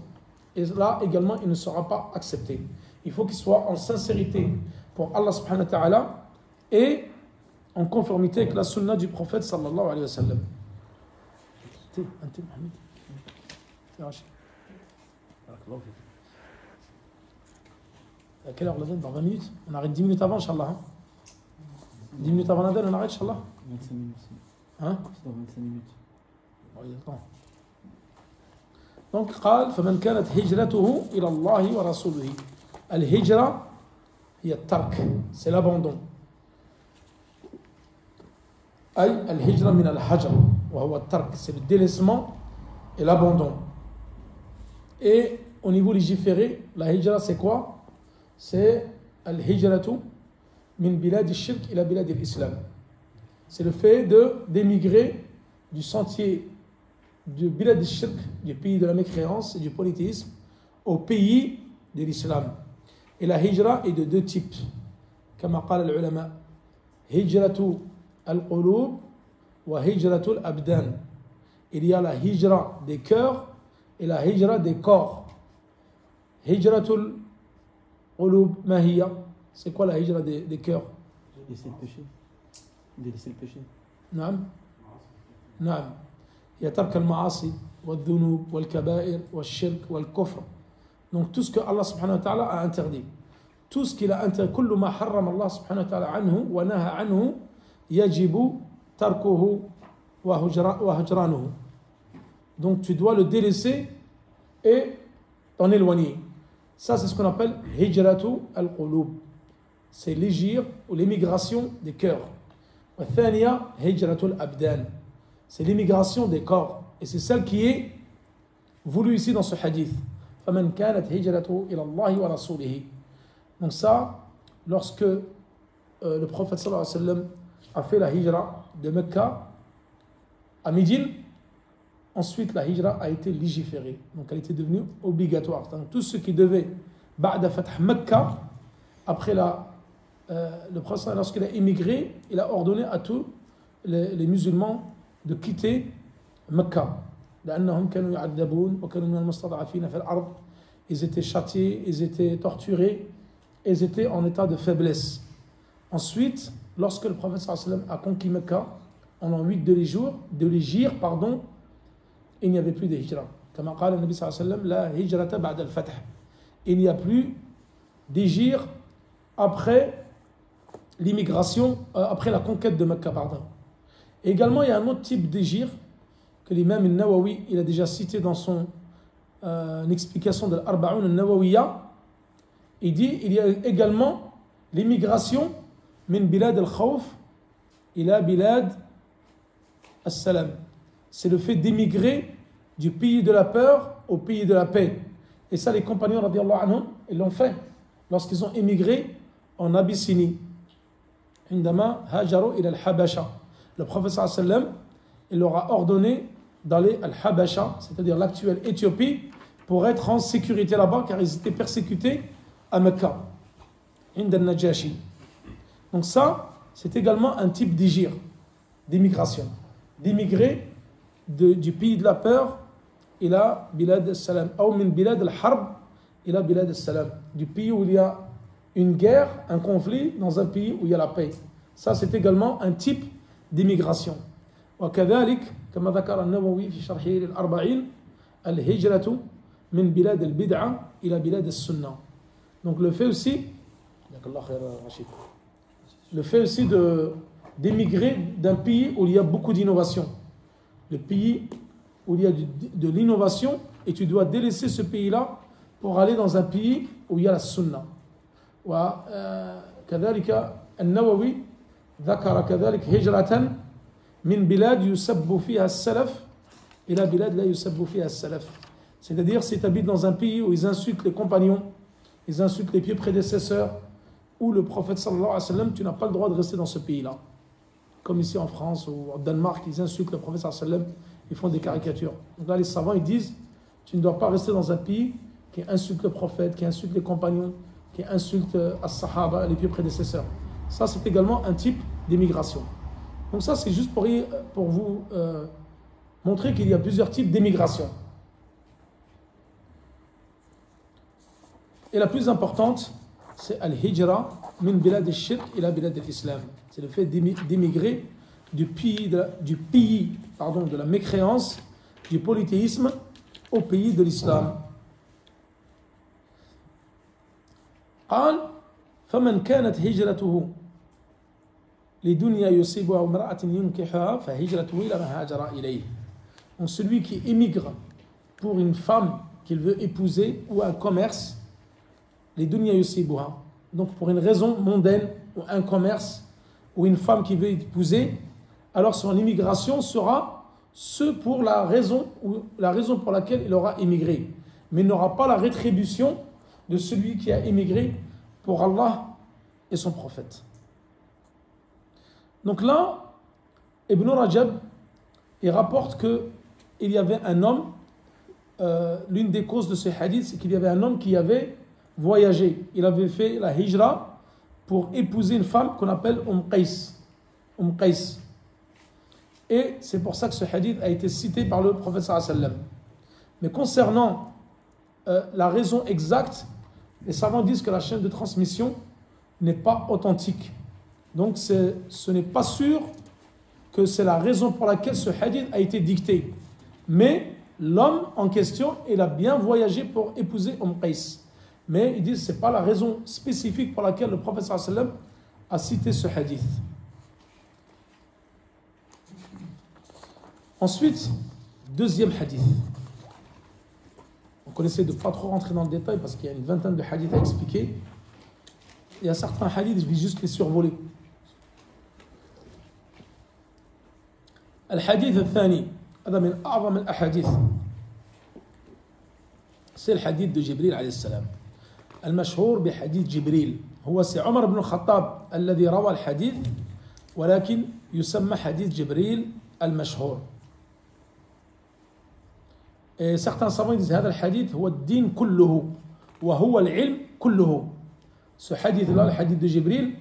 et là également il ne sera pas accepté. Il faut qu'il soit en sincérité pour Allah subhanahu wa ta'ala et en conformité avec la sunna du prophète sallallahu alayhi wa sallam. À quelle heure l'adhan? Dans 20 minutes? On arrête 10 minutes avant, Inch'Allah. 10 minutes avant l'adhan, on arrête, Inch'Allah? 25 minutes. Hein? C'est dans 25 minutes. Il y a le temps. Donc, قال فمن كانت هجرته إلى الله ورسوله. الهجرة هي الترك, c'est l'abandon. أي الهجرة من الهجر وهو الترك, c'est le délaissement et l'abandon. Et au niveau légiféré, la hijra c'est quoi? C'est al-hijratu min bilad al-shirk ila bilad al-islam. C'est le fait d'émigrer du sentier du bilad al-shirk, du pays de la mécréance et du polythéisme, au pays de l'islam. Et la hijra est de deux types. Comme قال العلماء, hijratu al-qulub wa hijratu al-abdan. Il y a la hijra des cœurs et la hijra des corps. Hijratu al-qulub ma hiya? C'est quoi la hijra des cœurs? Laisser le péché. Délaisser le péché. نعم نعم هي ترك المعاصي والذنوب والكبائر والشرك والكفر. Donc tout ce que Allah subhanahu wa ta'ala a interdit, tout ce qu'il a interdit, كل ما حرم الله سبحانه وتعالى عنه ونهى عنه يجب تركه وهجرانه. Donc tu dois le délaisser et t'en éloigner. Ça c'est ce qu'on appelle hijratu al-qulub, c'est l'hijr ou l'émigration des cœurs. والثانية هجرة الأبدان, c'est l'immigration des corps, et c'est celle qui est voulue ici dans ce hadith. فمن كانت هجرته إلى الله ورسوله. Donc ça, lorsque le prophète sallallahu alayhi wa sallam a fait la hijra de Mecca à Médine, ensuite la hijra a été légiférée, donc elle était devenue obligatoire. Donc tout ce qui devait بعد فتح Mecca, après le prophète, lorsqu'il a émigré, il a ordonné à tous les musulmans de quitter Mecca. لأنهم كانوا يعذبون وكانوا من المستضعفين في الأرض. Ils étaient châtiés, ils étaient torturés, et ils étaient en état de faiblesse. Ensuite, lorsque le prophète sallallahu alayhi wa sallam a conquis Mecca, en l'an 8 de l'hijra, il n'y avait plus de hijra. Comme قال النبي صلى الله عليه وسلم لا هجرة بعد الفتح. Il n'y a plus d'hijra après l'immigration, après la conquête de Mecca, pardon. Et également, il y a un autre type d'hijr que l'imam al-Nawawi, il a déjà cité dans son explication de l'Arba'un al-Nawawiyya. Il dit, il y a également l'immigration min bilad al-khawf ila bilad al-salam. C'est le fait d'émigrer du pays de la peur au pays de la paix. Et ça, les compagnons, radiyallahu anhum, ils l'ont fait lorsqu'ils ont émigré en Abyssinie. عندما هاجروا إلى الحبشة. Le prophète sallallahu alayhi wa sallam, il leur a ordonné d'aller à Habasha, c'est-à-dire l'actuelle Éthiopie, pour être en sécurité là-bas, car ils étaient persécutés à Mecca, عند النجاشي. Donc ça, c'est également un type d'hijr, d'immigration, d'émigrer du pays de la peur إلى بلاد السلام, أو من بلاد الحرب إلى بلاد السلام, du pays où il y a une guerre, un conflit, dans un pays où il y a la paix. Ça, c'est également un type d'immigration. وكذلك كما ذكر النووي في شرحه للأربعين الهجرة من بلاد البدعة إلى بلاد السنة. Donc le fait aussi, le fait aussi d'émigrer d'un pays où il y a beaucoup d'innovation. Le pays où il y a de l'innovation, et tu dois délaisser ce pays-là pour aller dans un pays où il y a la sunna. وكذلك النووي ذكر كذلك هجرة من بلاد يسب فيها السلف إلى بلاد لا يسب فيها السلف. C'est-à-dire, si tu habites dans un pays où ils insultent les compagnons, ils insultent les pieux prédécesseurs, ou le prophète sallallahu alayhi wa sallam, tu n'as pas le droit de rester dans ce pays-là. Comme ici en France ou au Danemark, ils insultent le prophète sallallahu alayhi wa sallam, ils font des caricatures. Donc là, les savants, ils disent, tu ne dois pas rester dans un pays qui insulte le prophète, qui insulte les compagnons, qui insulte as-sahaba, les pieux prédécesseurs. Ça, c'est également un type d'émigration. Donc ça, c'est juste pour vous montrer qu'il y a plusieurs types d'émigration. Et la plus importante, c'est al-hijra min bilad al-shirk ila bilad al-islam. C'est le fait d'émigrer du pays de la mécréance, du polythéisme au pays de l'islam. قال فمن كانت هجرته لدنيا يصيبها امرأة ينكحها فهجرته إلى ما هاجر إليه. Donc celui qui émigre pour une femme qu'il veut épouser ou un commerce, les dunya yusibuha, donc pour une raison mondaine ou un commerce ou une femme qui veut épouser, alors son immigration sera pour la raison pour laquelle il aura émigré, mais il n'aura pas la rétribution de celui qui a émigré pour Allah et son prophète. Donc là, Ibn Rajab, il rapporte qu'il y avait un homme, l'une des causes de ce hadith, c'est qu'il y avait un homme qui avait voyagé. Il avait fait la hijra pour épouser une femme qu'on appelle Qais. Et c'est pour ça que ce hadith a été cité par le prophète sallallahu alayhi wa sallam. Mais concernant la raison exacte, les savants disent que la chaîne de transmission n'est pas authentique. Donc ce n'est pas sûr que c'est la raison pour laquelle ce hadith a été dicté. Mais l'homme en question, il a bien voyagé pour épouser Qais. Mais ils disent que ce n'est pas la raison spécifique pour laquelle le prophète sallallahu alayhi wa sallam a cité ce hadith. Ensuite, deuxième hadith. On essaie de ne pas trop rentrer dans le détail parce qu'il y a une vingtaine de hadiths à expliquer. Il y a certains hadiths, je vais juste les survoler. الحديث الثاني هذا من أعظم الأحاديث. C'est le hadith de Jibril عليه السلام. المشهور بحديث جبريل هو عمر بن الخطاب الذي روى الحديث ولكن يسمى حديث جبريل المشهور. Et certains savants disent هذا الحديث هو الدين كله وهو العلم كله. Ce hadith là, le hadith de Jibril,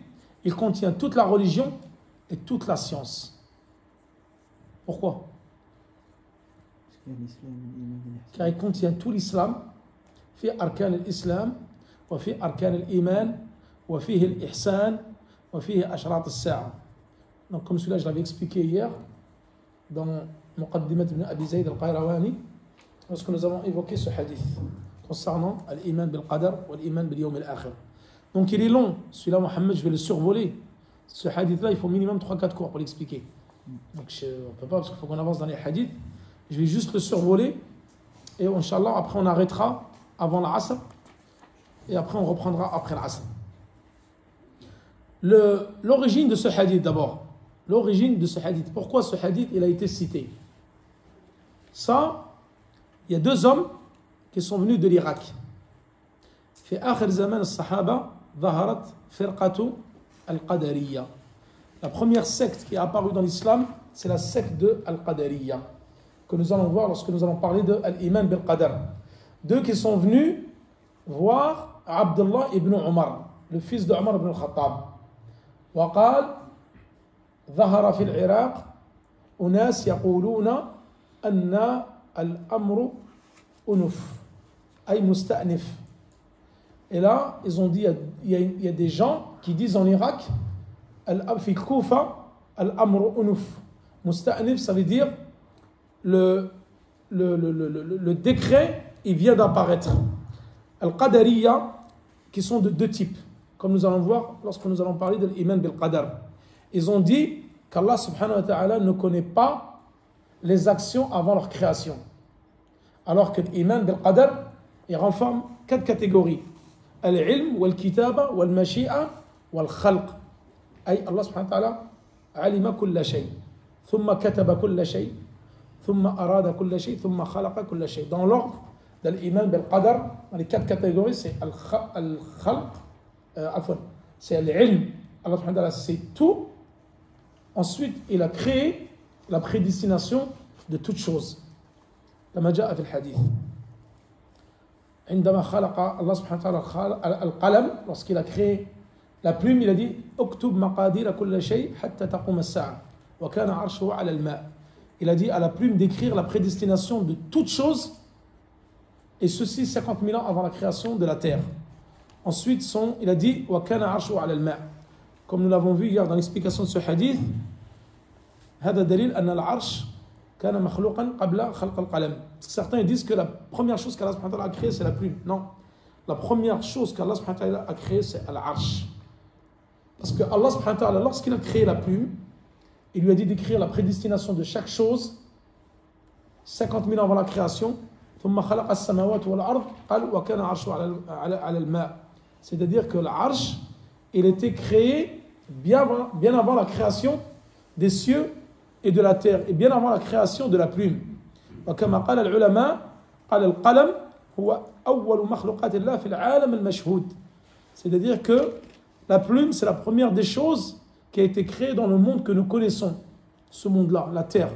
il contient toute la religion et toute la science. Pourquoi? Car il contient tout l'islam, في أركان الإسلام وفي أركان الإيمان وفيه الإحسان وفيه أشراط الساعة. Donc comme celui-là je l'avais expliqué hier dans مقدمة ابن أبي زيد القيرواني lorsque nous avons évoqué ce hadith concernant l'Iman bil-Qadar ou l'Iman bil-Yawm al-Akhir. Donc il est long, celui-là Mohammed je vais le survoler. Ce hadith-là il faut minimum 3-4 cours pour l'expliquer. Donc on ne peut pas parce qu'il faut qu'on avance dans les hadiths. Je vais juste le survoler et Inch'Allah après on arrêtera avant l'Asr et après on reprendra après l'Asr. L'origine de ce hadith d'abord. L'origine de ce hadith. Pourquoi ce hadith il a été cité? Ça, il y a deux hommes qui sont venus de l'Irak. في آخر زمان الصحابة ظهرت فرقة القدرية. La première secte qui est apparue dans l'islam, c'est la secte de Al-Qadariyya, que nous allons voir lorsque nous allons parler de Al-Iman bil-Qadar. Deux qui sont venus voir Abdullah ibn Umar, le fils de Umar ibn al-Khattab. وقال ظهر في العراق أناس يقولون أن الأمر أنف أي مستأنف. Et là, ils ont dit, il y a des gens qui disent en Irak, في الكوفة الأمر أنف. مستأنف, ça veut dire le décret, il vient d'apparaître. Al-Qadariyya, qui sont de deux types, comme nous allons voir lorsque nous allons parler de l'iman bil qadar. Ils ont dit qu'Allah subhanahu wa ta'ala ne connaît pas les actions avant leur création. Alors que l'iman bil qadar, il renforme 4 catégories. Al-ilm, wal-kitaba, wal-mashi'a, wal-khalq. Ay Allah subhanahu wa ta'ala alima kulla shay, thumma kataba kulla shay, thumma arada kulla shay, thumma khalaqa kulla shay. Dans l'ordre de l'iman bil qadar, dans les 4 catégories, c'est al-khalq, c'est l'ilm. Allah subhanahu wa ta'ala sait tout. Ensuite, il a créé la prédestination de toutes choses. كما جاء في الحديث. عندما خلق الله سبحانه وتعالى القلم, lorsqu'il a créé la plume, il a dit اكتب مقادير كل شيء حتى تقوم الساعة وكان عرشه على الماء. Il a dit à la plume d'écrire la prédestination de toutes choses, et ceci 50 000 ans avant la création de la terre. Ensuite, il a dit وكان عرشه على الماء. Comme nous l'avons vu hier dans l'explication de ce hadith, هذا دليل أن العرش كان مخلوقا قبل خلق القلم. Certains disent que la première chose qu'Allah subhanahu wa ta'ala a créée, c'est la plume. Non. La première chose qu'Allah subhanahu wa ta'ala a créée, c'est Al-Arsh. Parce que Allah subhanahu wa ta'ala, lorsqu'il a créé la plume, il lui a dit d'écrire la prédestination de chaque chose 50 000 ans avant la création. ثم خلق السماوات والأرض قال وكان عرشه على الماء. C'est-à-dire que l'Arsh, il était créé bien avant la création des cieux et de la terre, et bien avant la création de la plume. وكما قال العلماء قال القلم هو أول مخلوقات الله في العالم المشهود. C'est-à-dire que la plume, c'est la première des choses qui a été créée dans le monde que nous connaissons. Ce monde-là, la terre,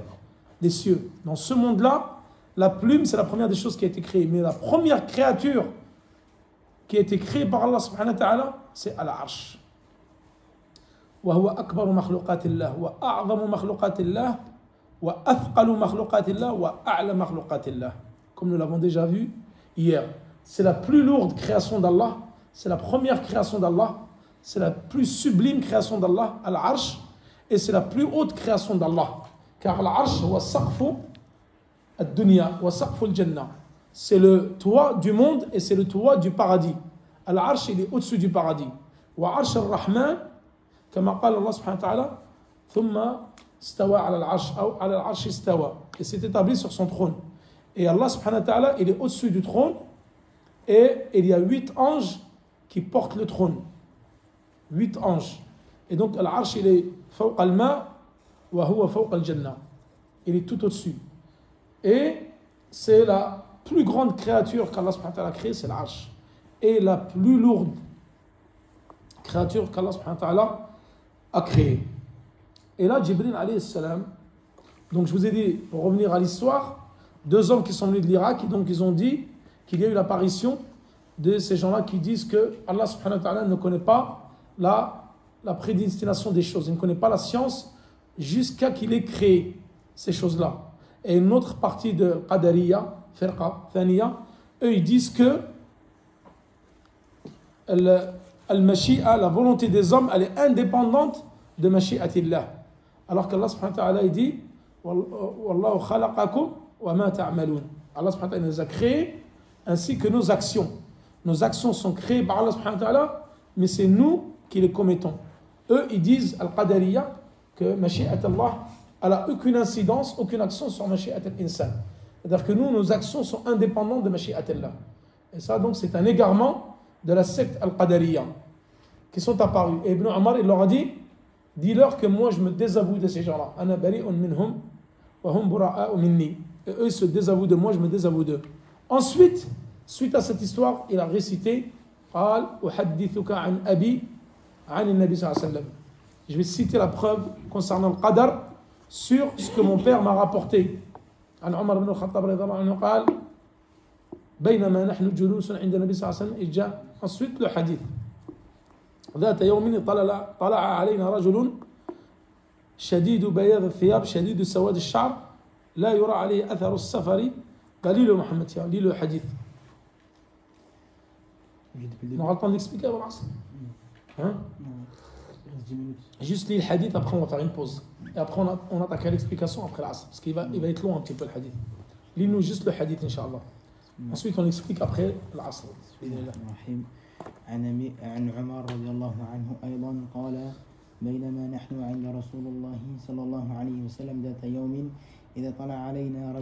les cieux. Dans ce monde-là, la plume, c'est la première des choses qui a été créée. Mais la première créature qui a été créée par Allah subhanahu wa ta'ala, c'est Al-Arsh. وهو أكبر مخلوقات الله وأعظم مخلوقات الله وأثقل مخلوقات الله وأعلى مخلوقات الله. Comme nous l'avons déjà vu hier, c'est la plus lourde création d'Allah, c'est la première création d'Allah, c'est la plus sublime création d'Allah, Al-Arsh, et c'est la plus haute création d'Allah. Car Al-Arsh huwa saqfu ad-dunya wa saqfu al-jannah. C'est le toit du monde et c'est le toit du paradis. Al-Arsh, il est au-dessus du paradis. Wa Arsh al-Rahman, كما قال الله سبحانه وتعالى ثم استوى على العرش أو على العرش استوى, et s'est établi sur son trône. Et Allah subhanahu wa ta'ala, il est au-dessus du trône, et il y a 8 anges qui portent le trône. 8 anges. Et donc al-arsh, il est فوق الماء وهو فوق الجنة. Il est tout au-dessus. Et c'est la plus grande créature qu'Allah subhanahu wa ta'ala a créée, c'est l'arsh. Et la plus lourde créature qu'Allah subhanahu wa ta'ala a créé. Et là, Jibril alayhi salam, donc je vous ai dit, pour revenir à l'histoire, 2 hommes qui sont venus de l'Irak, et donc ils ont dit qu'il y a eu l'apparition de ces gens-là qui disent que Allah subhanahu wa ta'ala ne connaît pas la prédestination des choses, il ne connaît pas la science jusqu'à qu'il ait créé ces choses-là. Et une autre partie de Qadariya, Firqa, Thaniya, eux ils disent que Al-Mashi'a, la volonté des hommes, elle est indépendante de Mashi'atillah. Alors qu'Allah subhanahu wa ta'ala dit Wallahu khalaqakum wa ma ta'malun. Allah subhanahu wa ta'ala nous a créés ainsi que nos actions. Nos actions sont créées par Allah subhanahu wa ta'ala, mais c'est nous qui les commettons. Eux, ils disent Al-Qadariya que Mashi'atallah, elle n'a aucune incidence, aucune action sur Mashi'at al-Insan. C'est-à-dire que nous, nos actions sont indépendantes de Mashi'atillah. Et ça, donc, c'est un égarement de la secte Al-Qadariya qui sont apparus. Et Ibn Omar, il leur a dit, dis-leur que moi je me désavoue de ces gens-là. Ana bari'un minhum wa hum bura'a'u minni. Et eux ils se désavouent de moi, je me désavoue d'eux. Ensuite, suite à cette histoire, il a récité قال أحدثك عن أبي عن النبي صلى الله عليه وسلم. Je vais citer la preuve concernant le qadar sur ce que mon père m'a rapporté. عن عمر بن الخطاب رضي الله عنه قال بينما نحن جلوس عند النبي صلى الله عليه وسلم جاء. Ensuite le hadith. ذات يوم طلع علينا رجل شديد بياض الثياب شديد سواد الشعر لا يرى عليه أثر السفر قليل محمد lis le hadith. On aura le temps d'expliquer avant l'asr. Hein? Juste lis le hadith, après on va faire une pause. Et après on attaquera l'explication après l'asr. Parce qu'il va être long un petit peu le hadith. Lis-nous juste le hadith, Inch'Allah. Ensuite on explique après l'asr. عن عمر رضي الله عنه أيضا قال بينما نحن عند رسول الله صلى الله عليه وسلم ذات يوم إذ طلع علينا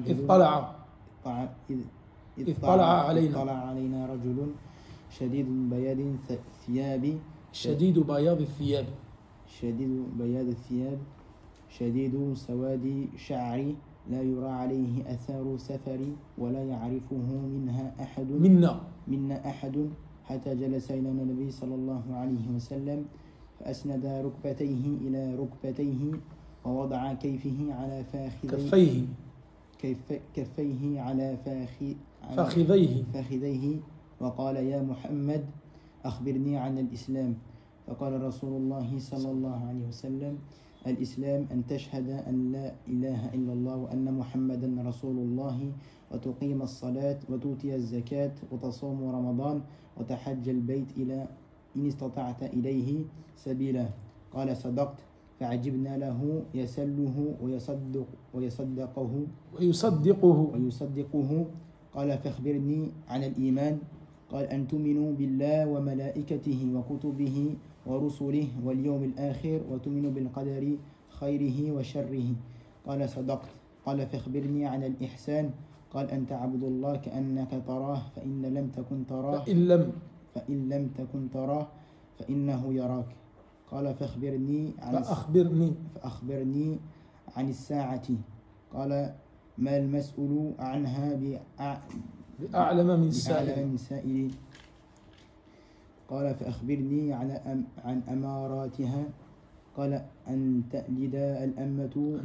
رجل شديد بياض الثياب شديد بياض الثياب شديد سواد شعر لا يرى عليه أثار سفر ولا يعرفه منا أحد حتى جلس إلى النبي صلى الله عليه وسلم فأسند ركبتيه إلى ركبتيه ووضع كفيه على كفيه على فخذيه وقال يا محمد أخبرني عن الإسلام. فقال رسول الله صلى الله عليه وسلم الإسلام أن تشهد أن لا إله إلا الله وأن محمدا رسول الله وتقيم الصلاة وتؤتي الزكاة وتصوم رمضان وتحج البيت إلى إن استطعت إليه سبيلا. قال صدقت. فعجبنا له يسله ويصدقه. قال فاخبرني عن الإيمان. قال أن تؤمنوا بالله وملائكته وكتبه ورسله واليوم الآخر وتؤمنوا بالقدر خيره وشره. قال صدقت. قال فاخبرني عن الإحسان. قال أن تعبد الله كأنك تراه فإن لم تكن تراه فإنه يراك. قال فأخبرني عن الساعة. قال ما المسؤول عنها بأعلم من سائل. قال فأخبرني عن أماراتها. قال أن تلد الأمة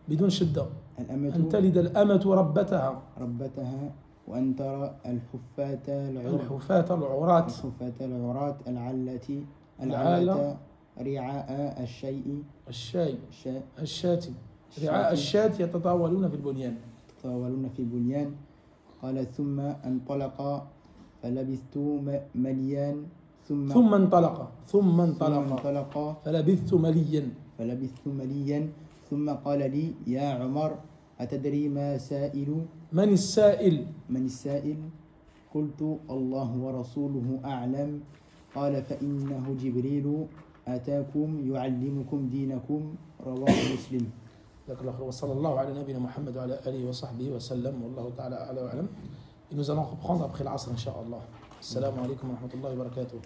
بدون شدة. أن تلد الأمة ربتها وأن ترى الحفاة العراة العالة رعاء الشاة رعاء الشاة يتطاولون في البنيان. قال ثم انطلق فلبثت مليا ثم انطلق فلبثت مليا ثم قال لي يا عمر أتدري من السائل؟ قلت الله ورسوله أعلم. قال فإنه جبريل أتاكم يعلمكم دينكم. رواه مسلم. وصلى الله على نبينا محمد وعلى آله وصحبه وسلم والله تعالى أعلى وأعلم. Et nous allons reprendre après l'Asr, Inch'Allah. Assalamu alaikum wa rahmatullahi wa barakatuh.